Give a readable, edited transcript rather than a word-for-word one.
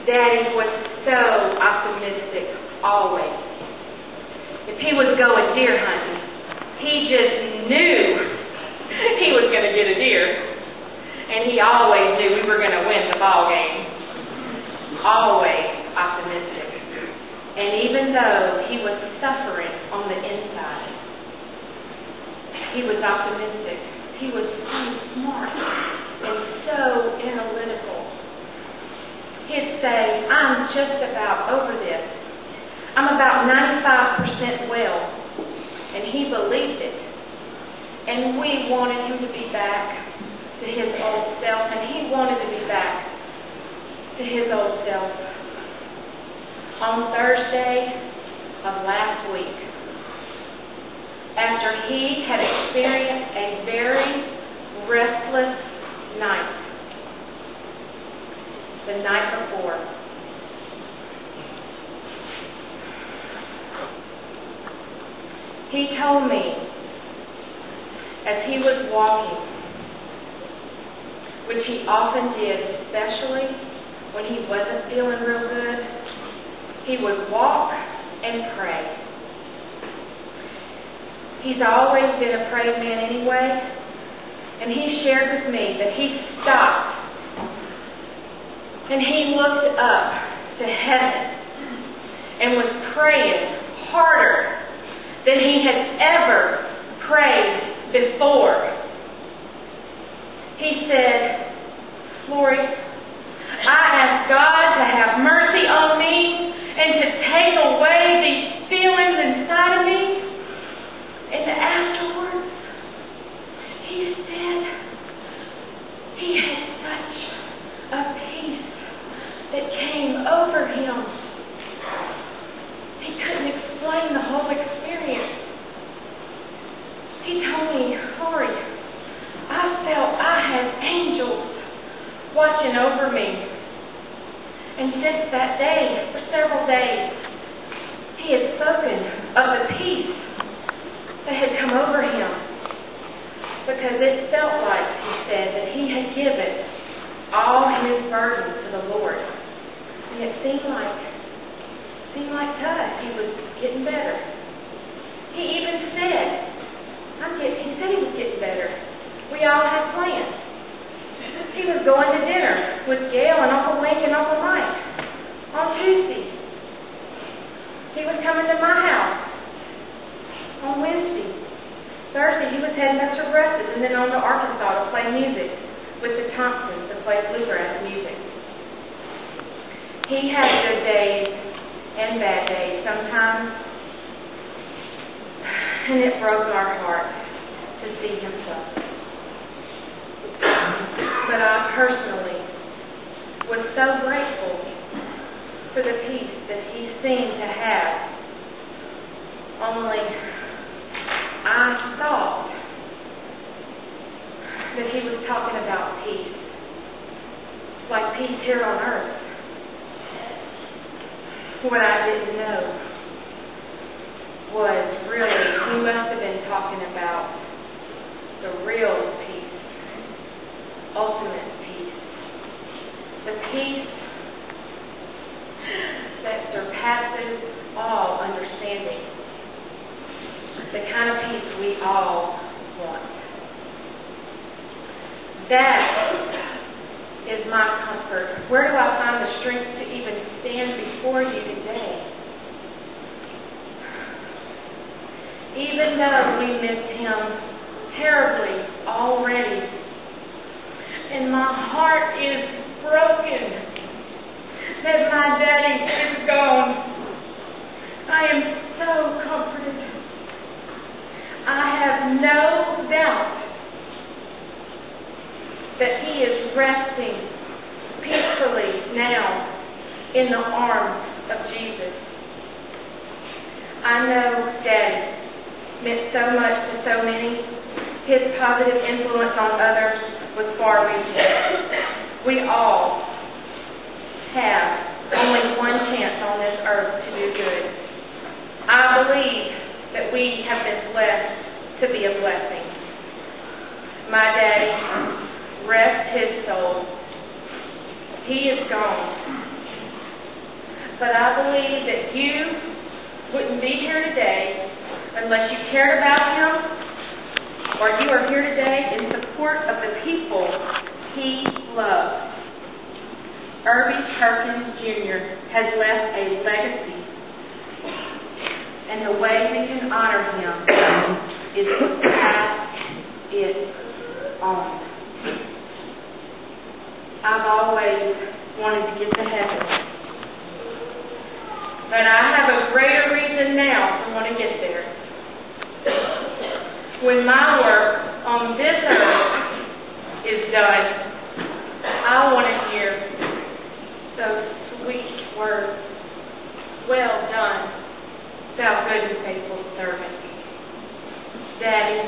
Daddy was so optimistic, always. If he was going deer hunting, he just knew he was going to get a deer. And he always knew we were going to win the ball game. Always optimistic. And even though he was suffering on the inside, he was optimistic. He was so smart and so analytical. He'd say, I'm just about over this. I'm about 95% well. And he believed it. And we wanted him to be back to his old self. And he wanted to be back to his old self. On Thursday of last week, after he had experienced a very restless night, the night before, he told me as he was walking, which he often did, especially when he wasn't feeling real good, he would walk and pray. He's always been a praying man anyway, and he shared with me that he stopped and he looked up to heaven and was praying harder than he had ever prayed before. He said, Lori, I ask God to have mercy on me and to take away these feelings inside of me. And afterwards, he said he had such a peace that came over him. He couldn't explain the whole experience. He told me, Lori, I felt I had angels watching over me. And since that day, for several days, he had spoken of the peace that had come over him. Because it felt like, he said, that he had given all his burdens to the Lord. And it seemed like to us he was getting better. He even said, he said he was getting better. We all had plans. He was going to dinner with Gail and Uncle Link and Uncle Mike on Tuesday. He was coming to my house on Wednesday. Thursday he was heading up to Russ's and then on to Arkansas to play music with the Thompsons to play bluegrass music. He had good days and bad days sometimes, and it broke our heart to see him suffer. But I personally was so grateful for the peace that he seemed to have. Only I thought that he was talking about peace, like peace here on earth. What I didn't know was really, he must have been talking about the real peace, ultimate peace, the peace that surpasses all understanding, the kind of peace we all want. That is my comfort. Where do I find the strength to even stand before you today? Even though we miss him terribly already, and my heart is broken that my daddy is gone, I am so comforted. I have no doubt that he is resting peacefully now in the arms of Jesus. I know Daddy meant so much to so many. His positive influence on others was far-reaching. We all have only one chance on this earth to do good. I believe that we have been blessed to be a blessing. My daddy, rest his soul. He is gone. but I believe that you wouldn't be here today unless you cared about him, or you are here today in support of the people he loved. Irby Perkins Jr. has left a legacy, and the way we can honor him is to pass it on. I've always wanted to get to heaven, but I have a greater reason now to want to get there. When my work on this earth is done, I want to hear those sweet words, "Well done, thou good and faithful servant." Daddy,